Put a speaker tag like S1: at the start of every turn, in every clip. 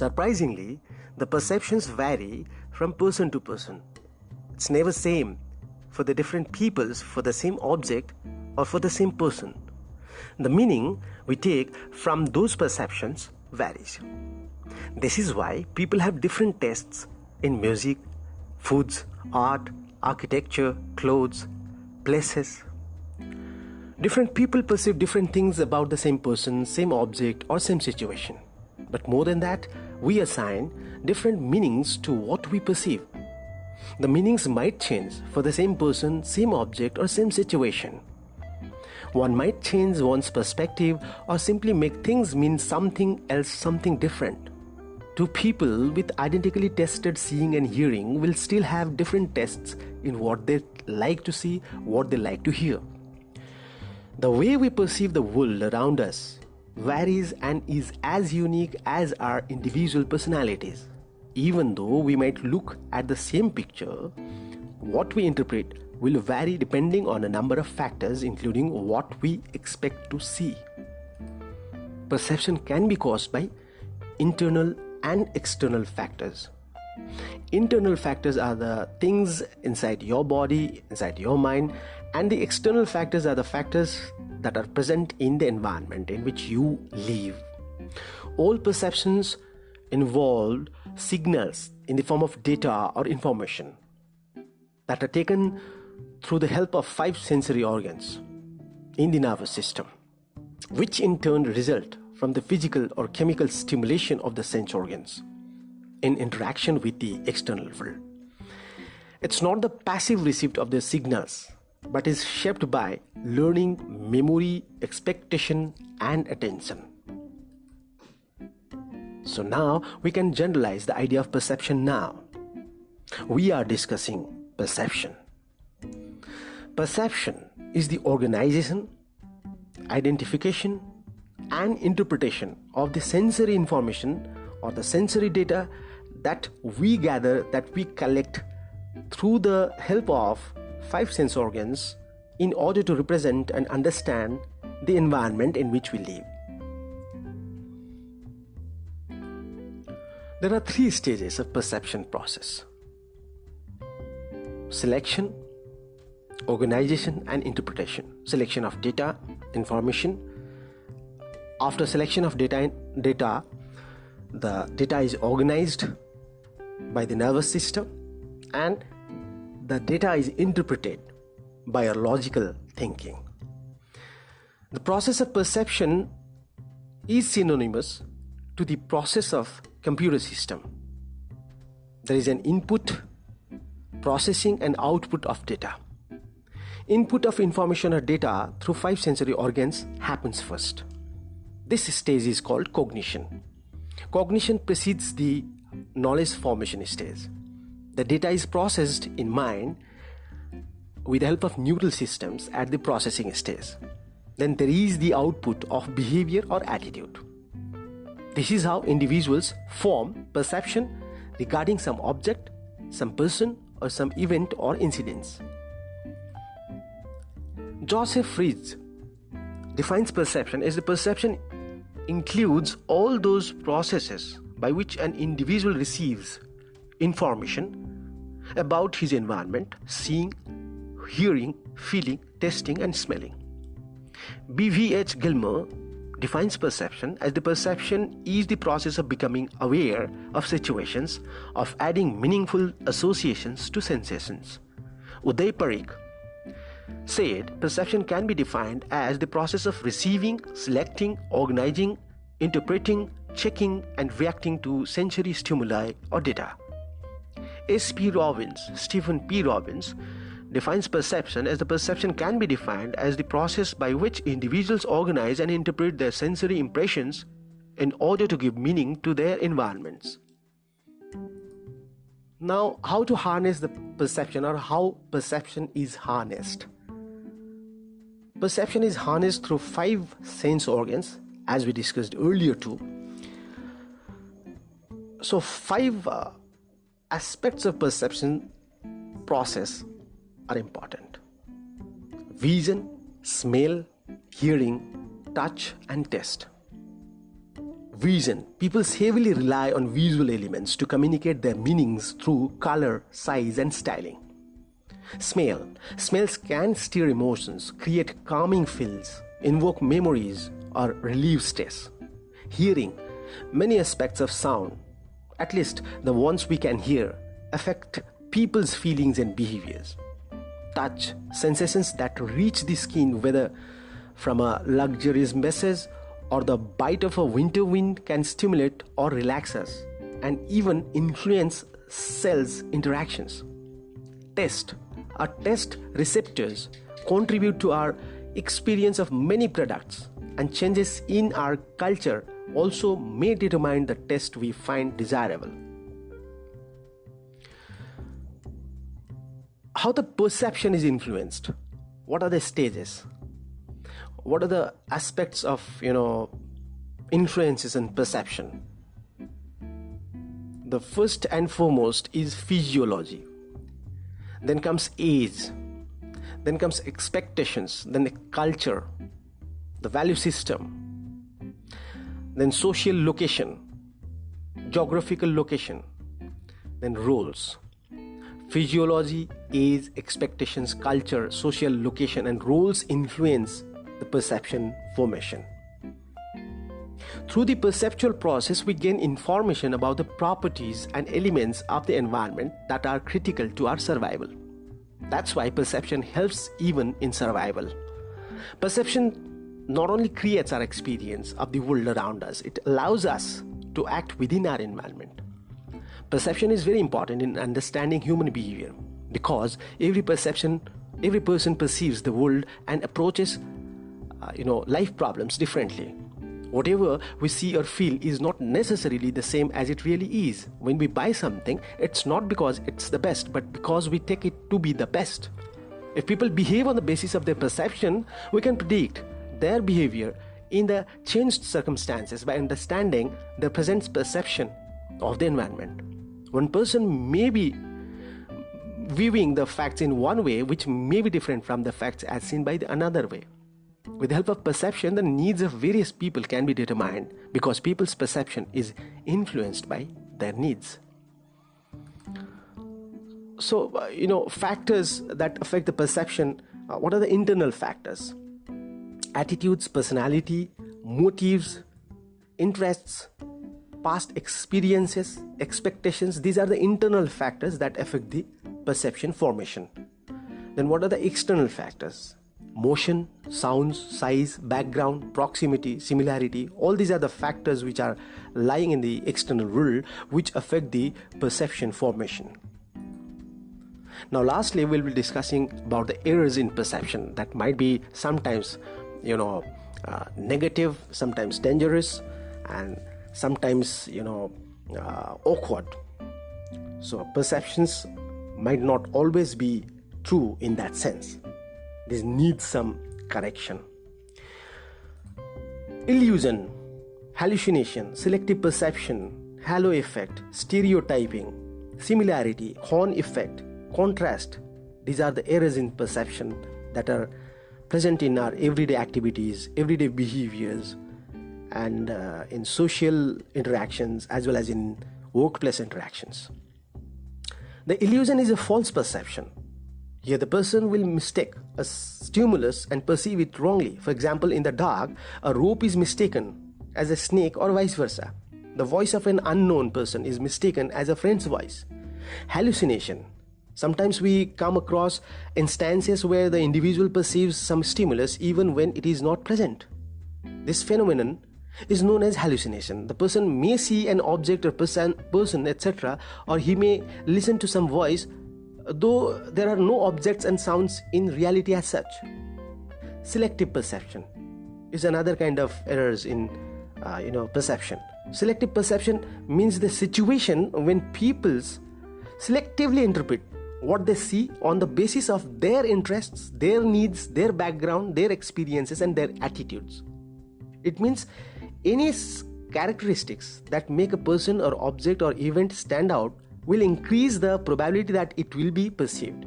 S1: Surprisingly, the perceptions vary from person to person. It's never same for the different peoples for the same object or for the same person. The meaning we take from those perceptions varies. This is why people have different tastes in music, foods, art, architecture, clothes, places. Different people perceive different things about the same person, same object, or same situation. But more than that, we assign different meanings to what we perceive. The meanings might change for the same person, same object, or same situation. One might change one's perspective or simply make things mean something else, something different. Two people with identically tested seeing and hearing will still have different tests in what they like to see, what they like to hear. The way we perceive the world around us varies and is as unique as our individual personalities. Even though we might look at the same picture, what we interpret will vary depending on a number of factors, including what we expect to see. Perception can be caused by internal and external factors. Internal factors are the things inside your body, inside your mind, and the external factors are the factors that are present in the environment in which you live. All perceptions involve signals in the form of data or information that are taken through the help of 5 sensory organs in the nervous system, which in turn result from the physical or chemical stimulation of the sense organs in interaction with the external world. It's not the passive receipt of the signals, but is shaped by learning, memory, expectation, and attention. So now we can generalize the idea of perception now. We are discussing perception. Perception is the organization, identification, and interpretation of the sensory information or the sensory data that we gather, that we collect through the help of 5 sense organs in order to represent and understand the environment in which we live. There are 3 stages of perception process: selection, organization, and interpretation. Selection of data, information. After selection of data, the data is organized by the nervous system and the data is interpreted by our logical thinking. The process of perception is synonymous to the process of computer system. There is an input, processing, and output of data. Input of information or data through 5 sensory organs happens first. This stage is called cognition. Cognition precedes the knowledge formation stage. The data is processed in mind with the help of neural systems at the processing stage. Then there is the output of behavior or attitude. This is how individuals form perception regarding some object, some person, or some event or incidents. Joseph Fritz defines perception as the perception includes all those processes by which an individual receives information about his environment, seeing, hearing, feeling, tasting, and smelling. B.V.H. Gilmer defines perception as the perception is the process of becoming aware of situations, of adding meaningful associations to sensations. Uday Parikh said perception can be defined as the process of receiving, selecting, organizing, interpreting, checking, and reacting to sensory stimuli or data. Stephen P. Robbins defines perception as the perception can be defined as the process by which individuals organize and interpret their sensory impressions in order to give meaning to their environments. Now, how to harness the perception, or how perception is harnessed? Perception is harnessed through 5 sense organs, as we discussed earlier too. So 5 aspects of perception process are important: vision, smell, hearing, touch, and taste. Vision. People heavily rely on visual elements to communicate their meanings through color, size, and styling. Smell. Smells can stir emotions, create calming feels, invoke memories, or relieve stress. Hearing. Many aspects of sound, at least the ones we can hear, affect people's feelings and behaviors. Touch. Sensations that reach the skin, whether from a luxurious message or the bite of a winter wind, can stimulate or relax us and even influence cells' interactions. Taste. Our taste receptors contribute to our experience of many products, and changes in our culture also may determine the taste we find desirable. How the perception is influenced. What are the stages? What are the aspects of, influences in perception? The first and foremost is physiology. Then comes age. Then comes expectations. Then the culture, the value system. Then social location, geographical location. Then roles. Physiology, age, expectations, culture, social location, and roles influence the perception formation. Through the perceptual process, we gain information about the properties and elements of the environment that are critical to our survival. That's why perception helps even in survival. Perception not only creates our experience of the world around us, it allows us to act within our environment. Perception is very important in understanding human behavior because every person perceives the world and approaches life problems differently. Whatever we see or feel is not necessarily the same as it really is. When we buy something, it's not because it's the best, but because we take it to be the best. If people behave on the basis of their perception, we can predict their behavior in the changed circumstances by understanding their present perception of the environment. One person may be viewing the facts in one way which may be different from the facts as seen by another way. With the help of perception, the needs of various people can be determined because people's perception is influenced by their needs. So, factors that affect the perception, what are the internal factors? Attitudes, personality, motives, interests, past experiences, expectations. These are the internal factors that affect the perception formation. Then what are the external factors? Motion, sounds, size, background, proximity, similarity. All these are the factors which are lying in the external world which affect the perception formation. Now lastly, we'll be discussing about the errors in perception that might be sometimes negative, sometimes dangerous, and sometimes awkward. So perceptions might not always be true in that sense. This needs some correction. Illusion, hallucination, selective perception, halo effect, stereotyping, similarity, horn effect, contrast. These are the errors in perception that are present in our everyday activities, everyday behaviors, and in social interactions as well as in workplace interactions. The illusion is a false perception. Here the person will mistake a stimulus and perceive it wrongly. For example, in the dark, a rope is mistaken as a snake or vice versa. The voice of an unknown person is mistaken as a friend's voice. Hallucination. Sometimes we come across instances where the individual perceives some stimulus even when it is not present. This phenomenon is known as hallucination. The person may see an object or person, etc., or he may listen to some voice, though there are no objects and sounds in reality as such. Selective perception is another kind of errors in perception. Selective perception means the situation when people selectively interpret what they see on the basis of their interests, their needs, their background, their experiences, and their attitudes. It means any characteristics that make a person or object or event stand out will increase the probability that it will be perceived.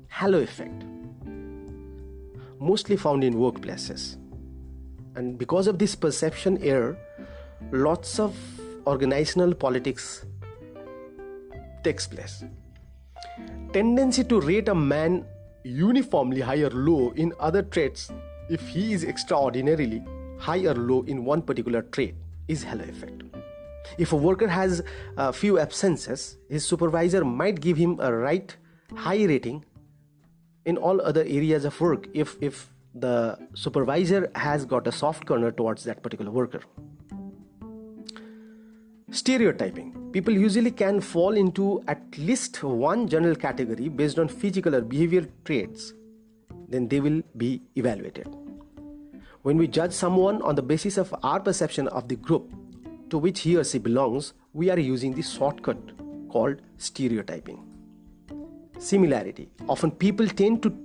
S1: Halo effect, mostly found in workplaces. And because of this perception error, lots of organizational politics takes place. Tendency to rate a man uniformly high or low in other traits if he is extraordinarily high or low in one particular trait is halo effect. If a worker has a few absences, his supervisor might give him a high rating in all other areas of work if the supervisor has got a soft corner towards that particular worker. Stereotyping. People usually can fall into at least one general category based on physical or behavioral traits. Then they will be evaluated. When we judge someone on the basis of our perception of the group to which he or she belongs, we are using the shortcut called stereotyping. Similarity. Often people tend to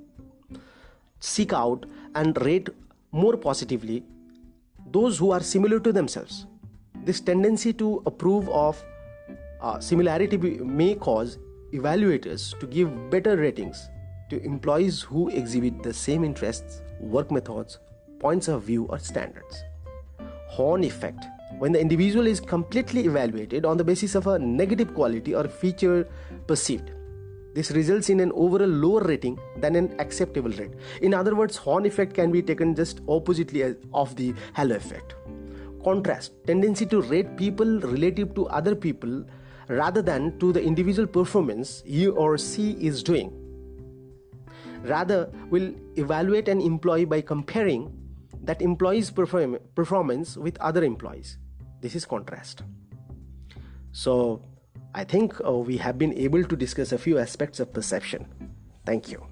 S1: seek out and rate more positively those who are similar to themselves. This tendency to approve of similarity may cause evaluators to give better ratings to employees who exhibit the same interests, work methods, points of view, or standards. Horn effect. When the individual is completely evaluated on the basis of a negative quality or feature perceived, this results in an overall lower rating than an acceptable rate. In other words, horn effect can be taken just oppositely of the halo effect. Contrast. Tendency to rate people relative to other people rather than to the individual performance he or she is doing. Rather, will evaluate an employee by comparing that employee's performance with other employees. This is contrast. So, I think we have been able to discuss a few aspects of perception. Thank you.